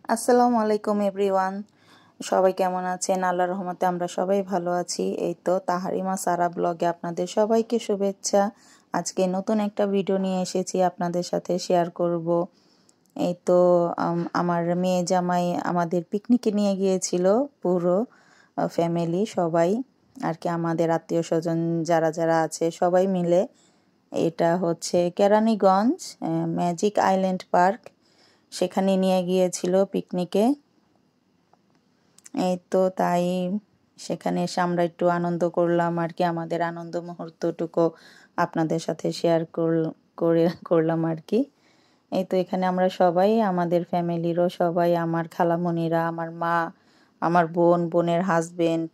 আসসালামু আলাইকুম এভরিওয়ান। সবাই কেমন আছেন? আল্লাহর রহমতে আমরা সবাই ভালো আছি। এই তো তাহারিমা সারা ব্লগে আপনাদের সবাইকে শুভেচ্ছা। আজকে নতুন একটা ভিডিও নিয়ে এসেছি, আপনাদের সাথে শেয়ার করব। এই তো আমার মেয়ে জামাই আমাদের পিকনিকে নিয়ে গিয়েছিল, পুরো ফ্যামিলি সবাই আর কি, আমাদের আত্মীয় স্বজন যারা যারা আছে সবাই মিলে। এটা হচ্ছে কেরানীগঞ্জ ম্যাজিক আইল্যান্ড পার্ক, সেখানে নিয়ে গিয়েছিল পিকনিকে। এই তো তাই সেখানে এসে আমরা একটু আনন্দ করলাম আর কি, আমাদের আনন্দ মুহূর্তটুকু আপনাদের সাথে শেয়ার করলাম আর কি। এই তো এখানে আমরা সবাই, আমাদের ফ্যামিলিরও সবাই, আমার খালামণিরা, আমার মা, আমার বোনের হাজবেন্ড,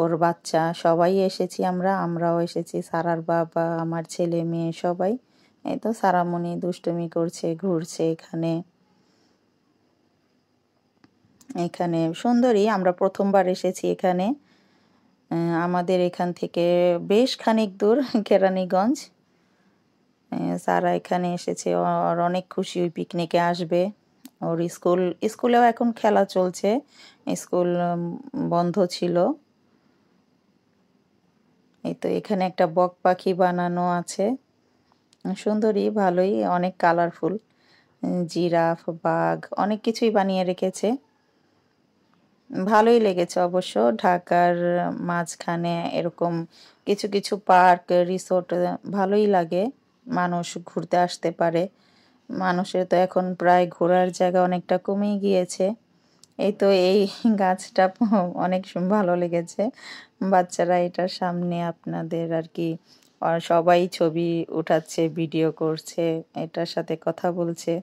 ওর বাচ্চা, সবাই এসেছি। আমরাও এসেছি, সারার বাবা, আমার ছেলে মেয়ে সবাই। এই তো সারামণি দুষ্টুমি করছে, ঘুরছে এখানে। এখানে সুন্দরী, আমরা প্রথমবার এসেছি এখানে। আমাদের এখান থেকে বেশ খানিক দূর কেরানীগঞ্জ। সারা এখানে এসেছে, ওর অনেক খুশি ওই পিকনিকে আসবে। ওর স্কুলেও এখন খেলা চলছে, স্কুল বন্ধ ছিল। এই তো এখানে একটা বক পাখি বানানো আছে, সুন্দরী, ভালোই, অনেক কালারফুল। জিরাফ, বাঘ, অনেক কিছুই বানিয়ে রেখেছে। ভালোই লেগেছে অবশ্য। ঢাকার মাঝখানে এরকম কিছু কিছু পার্ক, রিসোর্ট ভালোই লাগে, মানুষ ঘুরতে আসতে পারে। মানুষের তো এখন প্রায় ঘোরার জায়গা অনেকটা কমেই গিয়েছে। এই তো এই গাছটা অনেক ভালো লেগেছে। বাচ্চারা এটার সামনে আপনাদের আর কি সবাই ছবি উঠাচ্ছে, ভিডিও করছে, এটার সাথে কথা বলছে।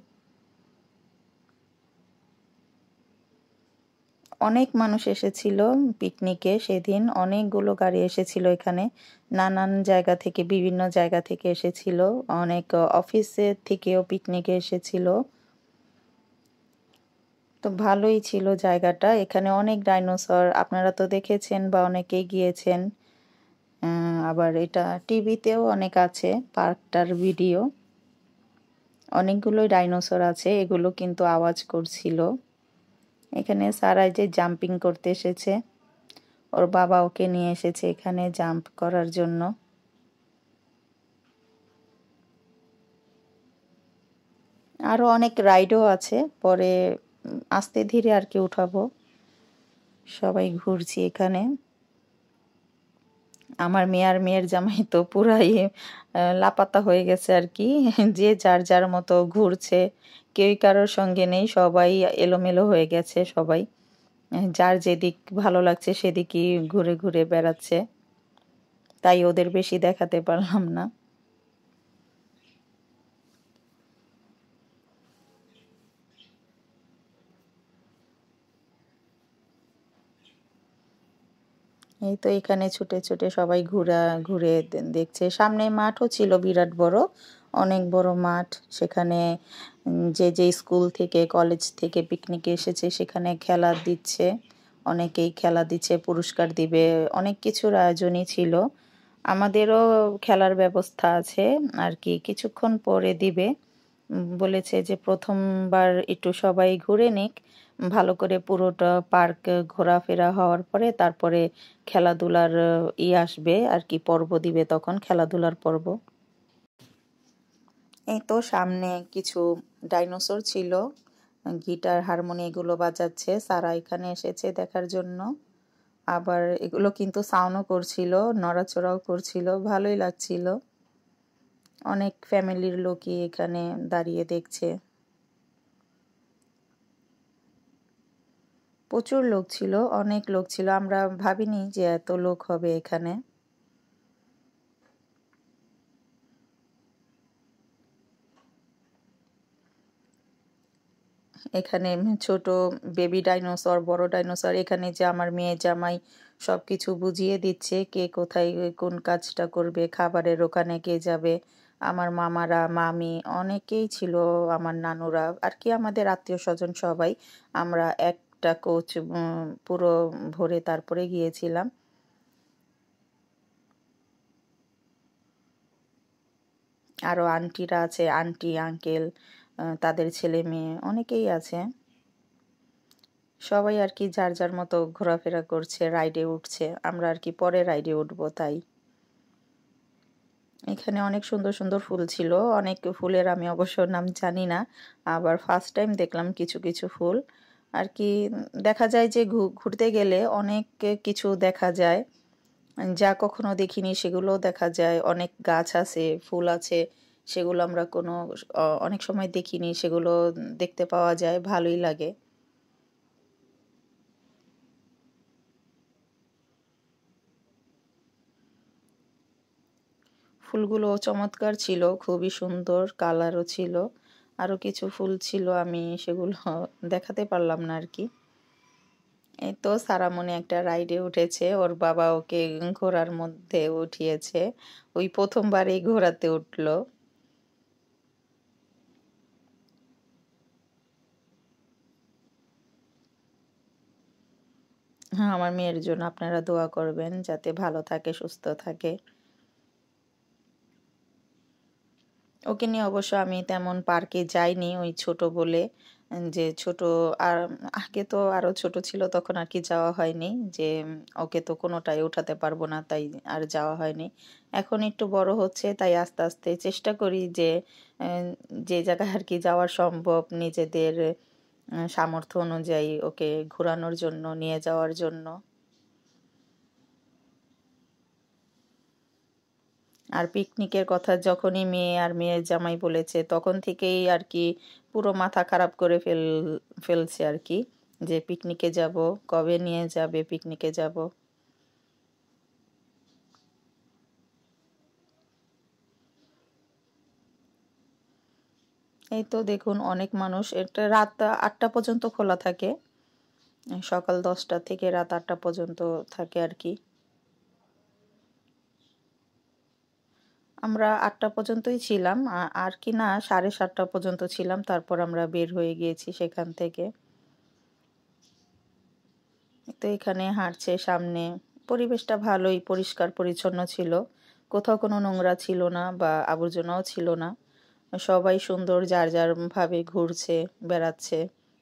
অনেক মানুষ এসেছিল পিকনিকে সেদিন, অনেকগুলো গাড়ি এসেছিল এখানে, নানান জায়গা থেকে, বিভিন্ন জায়গা থেকে এসেছিল, অনেক অফিসের থেকেও পিকনিকে এসেছিল। তো ভালোই ছিল জায়গাটা। এখানে অনেক ডাইনোসর আপনারা তো দেখেছেন বা অনেকেই গিয়েছেন। আবার এটা টিভিতেও অনেক আছে পার্কটার ভিডিও। অনেকগুলোই ডাইনোসর আছে, এগুলো কিন্তু আওয়াজ করছিল। এখানে সারাই যে জাম্পিং করতে এসেছে, ওর বাবা ওকে নিয়ে এসেছে এখানে জাম্প করার জন্য। আরো অনেক রাইডও আছে, পরে আস্তে ধীরে আর কি উঠাবো। সবাই ঘুরছি এখানে। আমার মেয়ের জামাই তো পুরাই লাপাত্তা হয়ে গেছে আর কি, যে যার যার মতো ঘুরছে, কেউই কারোর সঙ্গে নেই, সবাই এলোমেলো হয়ে গেছে। সবাই যার যেদিক ভালো লাগছে সেদিকই ঘুরে ঘুরে বেড়াচ্ছে, তাই ওদের বেশি দেখাতে পারলাম না। এই তো এখানে ছুটে ছুটে সবাই ঘুরে দেখছে। সামনে মাঠও ছিল বিরাট বড়, অনেক বড় মাঠ। সেখানে যে যে স্কুল থেকে, কলেজ থেকে পিকনিকে এসেছে সেখানে খেলা দিচ্ছে, অনেকেই খেলা দিচ্ছে, পুরস্কার দিবে, অনেক কিছুর আয়োজনই ছিল। আমাদেরও খেলার ব্যবস্থা আছে আর কি, কিছুক্ষণ পরে দিবে। বলেছে যে প্রথমবার একটু সবাই ঘুরে নিক, ভালো করে পুরোটা পার্ক ঘোরাফেরা হওয়ার পরে তারপরে খেলাধুলার আসবে আর কি, পর্ব দিবে, তখন খেলাধুলার পর্ব। এই তো সামনে কিছু ডাইনোসর ছিল, গিটার, হারমোনি এগুলো বাজাচ্ছে, সারা এখানে এসেছে দেখার জন্য। আবার এগুলো কিন্তু সাউন্ডও করছিল, নড়াচড়াও করছিল, ভালোই লাগছিল। অনেক ফ্যামিলির লোকই এখানে দাঁড়িয়ে দেখছে। প্রচুর লোক ছিল, অনেক লোক ছিল, আমরা ভাবিনি যে এত লোক হবে এখানে। এখানে ছোট বেবি ডাইনোসর, বড় ডাইনোসর, এখানে যে আমার মেয়ে জামাই সবকিছু বুঝিয়ে দিচ্ছে, কে কোথায় কোন কাজটা করবে, খাবারের ওখানে কে যাবে। আমার মামারা, মামি অনেকেই ছিল, আমার নানুরা আর কি, আমাদের আত্মীয় স্বজন সবাই। আমরা একটা কোচ পুরো ভরে তারপরে গিয়েছিলাম। আরো আন্টিরা আছে, আন্টি আঙ্কেল, তাদের ছেলে মেয়ে অনেকেই আছে। সবাই আর কি যার যার মতো ঘোরাফেরা করছে, রাইডে উঠছে। আমরা আর কি পরে রাইডে উঠবো তাই। এখানে অনেক সুন্দর সুন্দর ফুল ছিল। অনেক ফুলের আমি অবশ্য নাম জানি না। আবার ফার্স্ট টাইম দেখলাম কিছু কিছু ফুল। আর কি দেখা যায় যে ঘুরতে গেলে অনেক কিছু দেখা যায়। যা কখনো দেখিনি সেগুলোও দেখা যায়। অনেক গাছ আছে, ফুল আছে, সেগুলো আমরা অনেক সময় দেখিনি, সেগুলো দেখতে পাওয়া যায়, ভালোই লাগে। ফুলগুলো চমৎকার ছিল, খুবই সুন্দর, কালারও ছিল। আরও কিছু ফুল ছিল, আমি সেগুলো দেখাতে পারলাম না আর কি। এই তো সারামনি একটা রাইডে উঠেছে, ওর বাবা ওকে ঘোড়ার মধ্যে উঠিয়েছে। ওই প্রথমবার এই ঘোড়াতে উঠলো। হ্যাঁ, আমার মেয়ের জন্য আপনারা দোয়া করবেন যাতে ভালো থাকে, সুস্থ থাকে। ওকে নিয়ে অবশ্য আমি তেমন পার্কে যাইনি, ওই ছোট বলে। যে ছোট, আর আগে তো আরো ছোট ছিল তখন আর কি যাওয়া হয়নি। যে ওকে তো কোনোটাই উঠাতে পারবো না, তাই আর যাওয়া হয়নি। এখন একটু বড় হচ্ছে, তাই আস্তে আস্তে চেষ্টা করি যে যে জায়গায় আর কি যাওয়া সম্ভব নিজেদের সামর্থ্য অনুযায়ী ওকে ঘোরানোর জন্য, নিয়ে যাওয়ার জন্য। আর পিকনিকের কথা যখনই মেয়ে আর মেয়ের জামাই বলেছে তখন থেকেই আর কি পুরো মাথা খারাপ করে ফেলছে আর কি, যে পিকনিকে যাব, কবে নিয়ে যাবে, পিকনিকে যাব। এই তো দেখুন অনেক মানুষ, এটা রাত 8টা পর্যন্ত খোলা থাকে। সকাল 10টা থেকে রাত 8টা পর্যন্ত থাকে আর কি। আমরা 8টা পর্যন্তই ছিলাম, আর কি না 7:30 পর্যন্ত ছিলাম, তারপর আমরা বের হয়ে গিয়েছি সেখান থেকে। তো এখানে হাঁটছে সামনে, পরিবেশটা ভালোই, পরিষ্কার পরিচ্ছন্ন ছিল, কোথাও কোনো নোংরা ছিল না বা আবর্জনাও ছিল না। সবাই সুন্দর যার যার ভাবে ঘুরছে, বেড়াচ্ছে,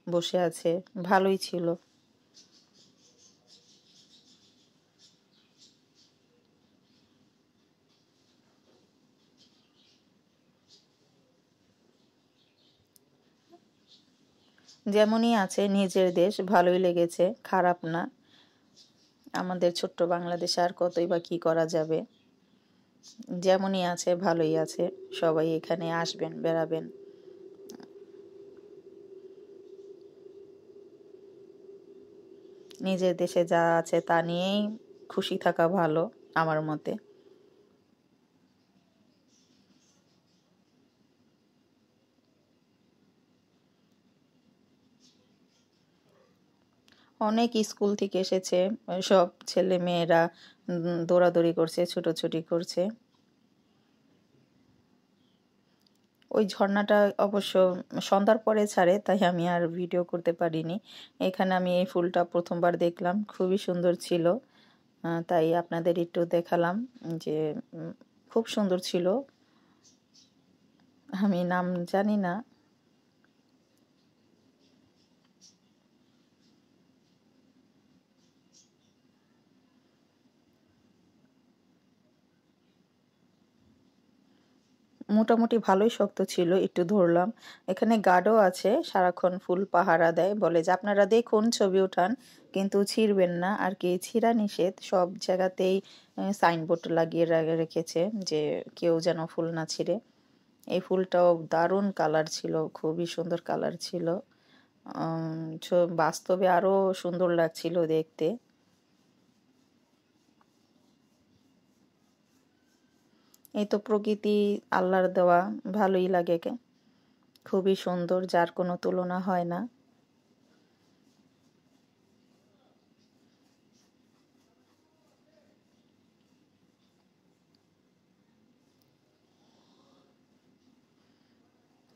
বসে আছে, ভালোই ছিল। যেমনই আছে নিজের দেশ, ভালোই লেগেছে, খারাপ না। আমাদের ছোট্ট বাংলাদেশে আর কতই বা কি করা যাবে। যেমনই আছে ভালোই আছে। সবাই এখানে আসবেন, বেড়াবেন। নিজের দেশে যা আছে তা নিয়েই খুশি থাকা ভালো আমার মতে। অনেক স্কুল থেকে এসেছে, সব ছেলে মেয়েরা দৌড়াদৌড়ি করছে, ছুটোছুটি করছে। ওই ঝর্ণাটা অবশ্য সন্ধ্যার পরে ছাড়ে, তাই আমি আর ভিডিও করতে পারিনি। এখানে আমি এই ফুলটা প্রথমবার দেখলাম, খুবই সুন্দর ছিল। তাই আপনাদের একটু দেখালাম যে খুব সুন্দর ছিল। আমি নাম জানি না। মোটামুটি ভালোই শক্ত ছিল, একটু ধরলাম। এখানে গার্ডও আছে, সারাক্ষণ ফুল পাহারা দেয়, বলে যে আপনারা দেখুন, ছবি উঠান, কিন্তু ছিঁড়বেন না আর কি। ছিঁড়া নিষেধ, সব জায়গাতেই সাইনবোর্ড লাগিয়ে রেখেছে যে কেউ যেন ফুল না ছিঁড়ে। এই ফুলটাও দারুণ কালার ছিল, খুবই সুন্দর কালার ছিল। বাস্তবে আরো সুন্দর লাগছিল দেখতে। এই তো প্রকৃতি, আল্লাহর দেওয়া, ভালোই লাগে। খুবই সুন্দর, যার কোনো তুলনা হয় না।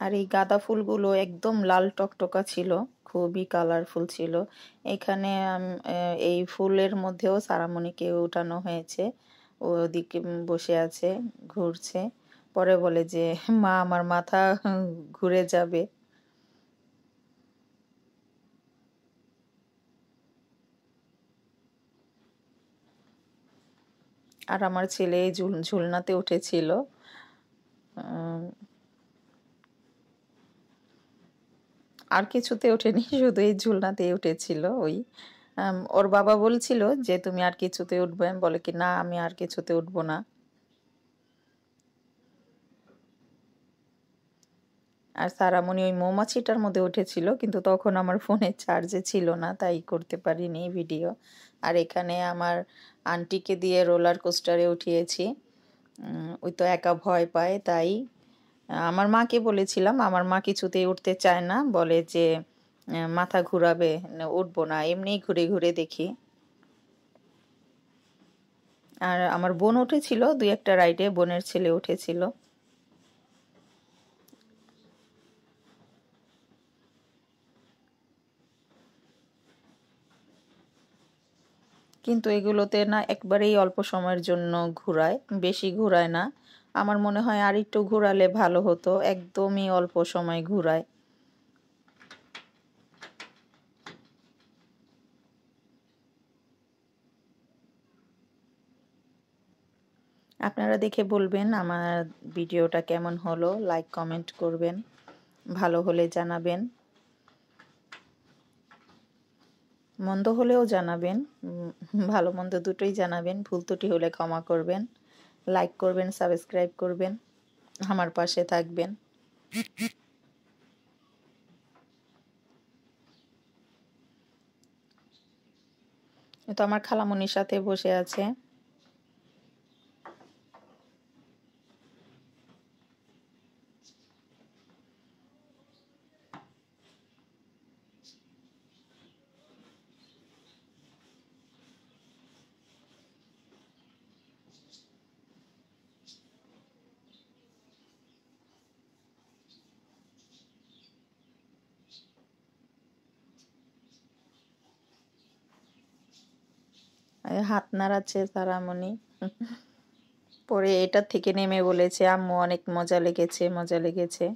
আর এই গাঁদা ফুলগুলো একদম লাল টকটকা ছিল, খুবই কালারফুল ছিল। এখানে এই ফুলের মধ্যেও সারামণিকে উঠানো হয়েছে, ওদিকে বসে আছে, ঘুরছে। পরে বলে যে মা আমার মাথা ঘুরে যাবে। আর আমার ছেলে ঝুলনাতে উঠেছিল। আর কিছুতে ওঠেনি, শুধু এই ঝুলনাতে উঠেছিল। ওর বাবা বলছিল যে তুমি আর কিছুতে উঠবে, বলে কি না আমি আর কিছুতে উঠবো না। আর সারামণি ওই মৌমাছিটার মধ্যে উঠেছিল, কিন্তু তখন আমার ফোনে চার্জে ছিল না, তাই করতে পারিনি ভিডিও। আর এখানে আমার আন্টিকে দিয়ে রোলার কোস্টারে উঠিয়েছি। ওই তো একা ভয় পায়, তাই আমার মাকে বলেছিলাম, আমার মা কিছুতেই উঠতে চায় না, বলে যে মাথা ঘুরাবে, উঠবো না, এমনিই ঘুরে ঘুরে দেখি। আর আমার বোন উঠেছিল 2-1টা রাইডে, বোনের ছেলে উঠেছিল। কিন্তু এগুলোতে না একবারেই অল্প সময়ের জন্য ঘোরায়, বেশি ঘোরায় না। আমার মনে হয় আর একটু ঘোরালে ভালো হতো, একদমই অল্প সময় ঘোরায়। আপনারা দেখে বলবেন আমার ভিডিওটা কেমন হলো, লাইক কমেন্ট করবেন, ভালো হলে জানাবেন, মন্দ হলেও জানাবেন, ভালো মন্দ দুটোই জানাবেন, ভুল ত্রুটি হলে ক্ষমা করবেন, লাইক করবেন, সাবস্ক্রাইব করবেন, আমার পাশে থাকবেন। তো আমার খালামণির সাথে বসে আছে। হাত নাড়াচ্ছে তারামণি। পরে এটা থেকে নেমে বলেছে আম্মু অনেক মজা লেগেছে, মজা লেগেছে।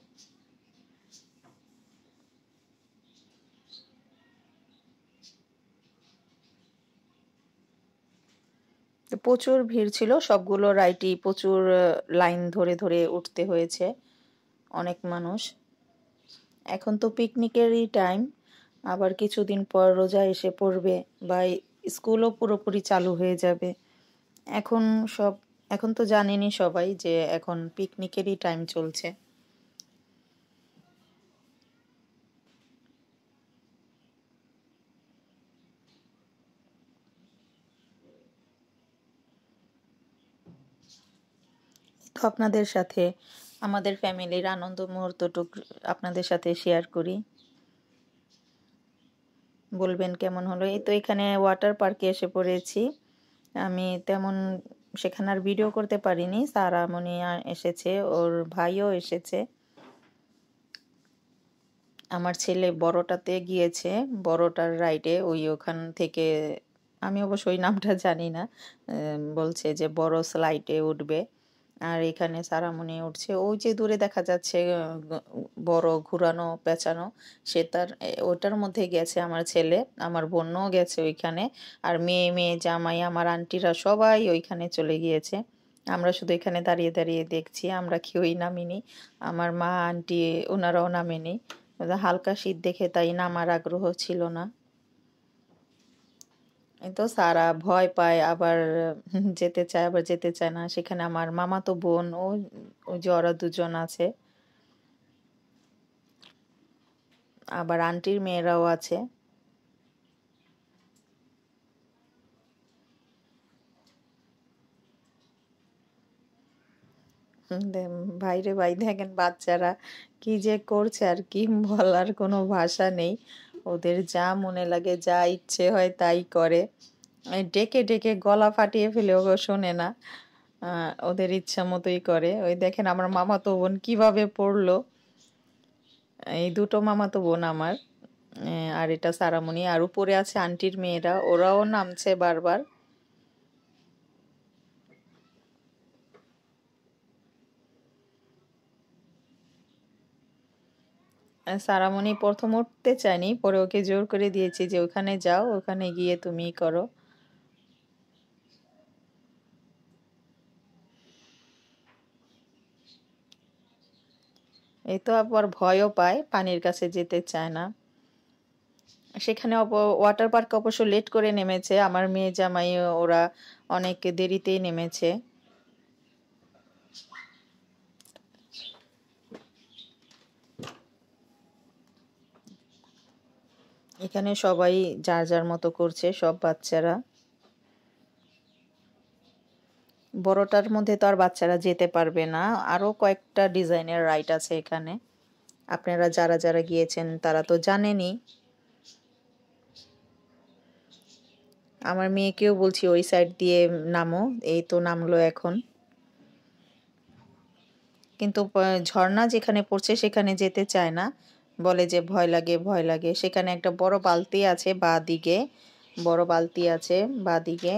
তো প্রচুর ভিড় ছিল, সবগুলো রাইডই প্রচুর লাইন ধরে ধরে উঠতে হয়েছে, অনেক মানুষ। এখন তো পিকনিকেরই টাইম, আবার কিছুদিন পর রোজা এসে পড়বে, বা স্কুলও পুরোপুরি চালু হয়ে যাবে। এখন এখন তো জানেনই সবাই যে এখন পিকনিকেরই টাইম চলছে। তো আপনাদের সাথে আমাদের ফ্যামিলির আনন্দ মুহূর্তটুকু আপনাদের সাথে শেয়ার করি। বলবেন কেমন হলো। এই তো এখানে ওয়াটার পার্কে এসে পড়েছি। আমি তেমন সেখানে আর ভিডিও করতে পারিনি, সারামণি এসেছে, ওর ভাইও এসেছে। আমার ছেলে বড়টাতে গিয়েছে, বড়টার রাইডে, ওখান থেকে আমি অবশ্য ওই নামটা জানি না, বলছে যে বড় স্লাইডে উঠবে। আর এখানে সারামণি উঠছে, ওই যে দূরে দেখা যাচ্ছে বড় ঘুরানো পেঁচানো, ওটার মধ্যে গেছে আমার ছেলে, আমার বোনও গেছে ওইখানে। আর মেয়ে মেয়ে জামাই আমার আন্টিরা সবাই ওইখানে চলে গিয়েছে। আমরা শুধু এখানে দাঁড়িয়ে দাঁড়িয়ে দেখছি, আমরা কেউই নামিনি, আমার মা আন্টি ওনারাও নামেনি। হালকা শীত দেখে তাই নামার আগ্রহ ছিল না। এই তো সারা ভয় পায়, আবার যেতে চায় আবার যেতে চায় না। সেখানে আমার মামাতো বোন ও যে ওরা দুজন আছে, আবার আন্টির মেয়েরাও আছে। ভাইরে ভাই, দেখেন বাচ্চারা কি যে করছে, আর কি বলার কোনো ভাষা নেই। ওদের যা মনে লাগে, যা ইচ্ছে হয় তাই করে। ডেকে ডেকে গলা ফাটিয়ে ফেলেও শোনে না, ওদের ইচ্ছা মতোই করে। ওই দেখেন আমার মামাতো বোন কিভাবে পড়লো। এই দুটো মামাতো বোন আমার, আর এটা সারামণি, আর উপরে আছে আন্টির মেয়েরা, ওরাও নামছে বারবার। সারামণি প্রথম উঠতে চায়নি, পরে ওকে জোর করে দিয়েছি যে ওখানে যাও, ওখানে গিয়ে তুমি করো। এই তো আবার ভয়ও পায়, পানির কাছে যেতে চায় না। সেখানে ওয়াটার পার্ক অবশ্য লেট করে নেমেছে, আমার মেয়ে জামাই ওরা অনেক দেরিতেই নেমেছে। এখানে সবাই যার যার মতো করছে, সব বাচ্চারা। বড়টার মধ্যে তো আর বাচ্চারা যেতে পারবে না, আরো কয়েকটা ডিজাইনের রাইড আছে এখানে। আপনারা যারা যারা গিয়েছেন তারা তো জানেনই। আমার মেয়েকেও বলছি ওই সাইড দিয়ে নামো, এই তো নামলো এখন। কিন্তু ঝর্ণা যেখানে পড়ছে সেখানে যেতে চায় না, বলে যে ভয় লাগে ভয় লাগে। সেখানে একটা বড় বালতি আছে বাঁ দিকে, বড় বালতি আছে বাঁ দিকে,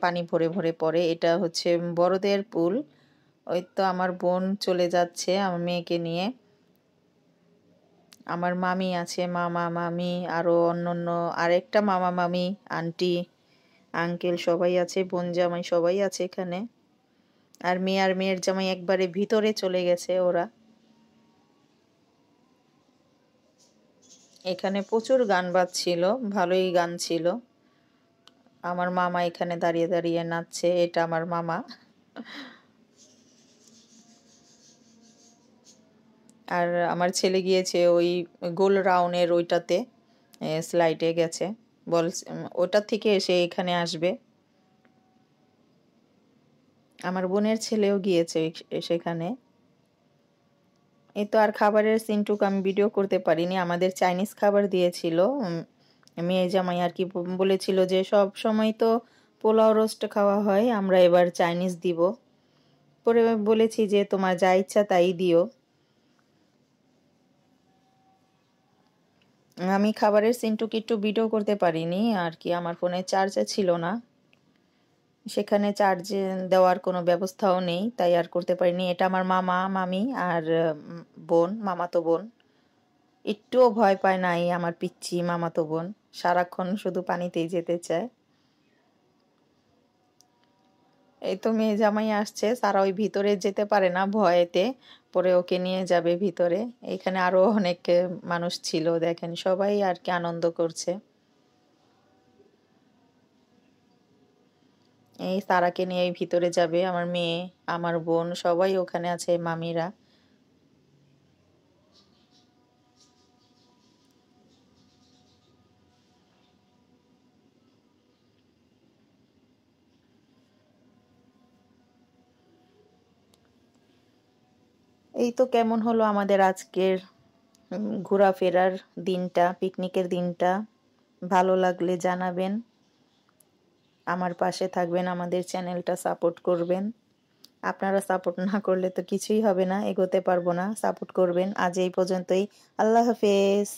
পানি ভরে ভরে পড়ে। এটা হচ্ছে বড়দের পুল। ওই তো আমার বোন চলে যাচ্ছে আমার মেয়েকে নিয়ে। আমার মামি আছে, মামা মামি, আরো অন্যান্য আরেকটা মামা মামি, আন্টি আঙ্কেল সবাই আছে, বোন জামাই সবাই আছে এখানে। আর মেয়ের জামাই একবারে ভিতরে চলে গেছে ওরা। এখানে প্রচুর গান বাজছিল, ভালোই গান ছিল। আমার মামা এখানে দাঁড়িয়ে দাঁড়িয়ে নাচছে, এটা আমার মামা। আর আমার ছেলে গিয়েছে ওই গোল রাউন্ডের ওইটাতে, স্লাইডে গেছে, বল ওটা থেকে এসে এখানে আসবে। আমার বোনের ছেলেও গিয়েছে সেখানে। এই তো আর খাবারের সিনটুক আমি ভিডিও করতে পারিনি, আমাদের চাইনিজ খাবার দিয়েছিল। মেয়ে জামাই আর কি বলেছিল যে সব সময় তো পোলাও রোস্ট খাওয়া হয়, আমরা এবার চাইনিজ দিব। পরে বলেছি যে তোমার যা ইচ্ছা তাই দিও। আমি খাবারের সিনটুক একটু ভিডিও করতে পারিনি আর কি, আমার ফোনে চার্জ ছিল না, সেখানে চার্জ দেওয়ার কোনো ব্যবস্থাও নেই, তাই আর করতে পারিনি। এটা আমার মামা মামি আর বোন, মামাতো বোন। একটুও ভয় পায় না এই আমার পিচ্চি মামাতো বোন, সারাক্ষণ শুধু পানিতেই যেতে চায়। এই তো মেয়ে জামাই আসছে, সারা ওই ভিতরে যেতে পারে না ভয়েতে, পরে ওকে নিয়ে যাবে ভিতরে। এখানে আরো অনেক মানুষ ছিল, দেখেন সবাই আর কি আনন্দ করছে। এই সারাকে নিয়ে এই ভিতরে যাবে আমার মেয়ে, আমার বোন সবাই ওখানে আছে, মামিরা। এই তো কেমন হলো আমাদের আজকের ঘোরাফেরার দিনটা, পিকনিকের দিনটা। ভালো লাগলে জানাবেন, আমার পাশে থাকবেন, আমাদের চ্যানেলটা সাপোর্ট করবেন। আপনারা সাপোর্ট না করলে তো কিছুই হবে না, এগোতে পারবো না। সাপোর্ট করবেন। আজ এই পর্যন্তই। আল্লাহ হাফেজ।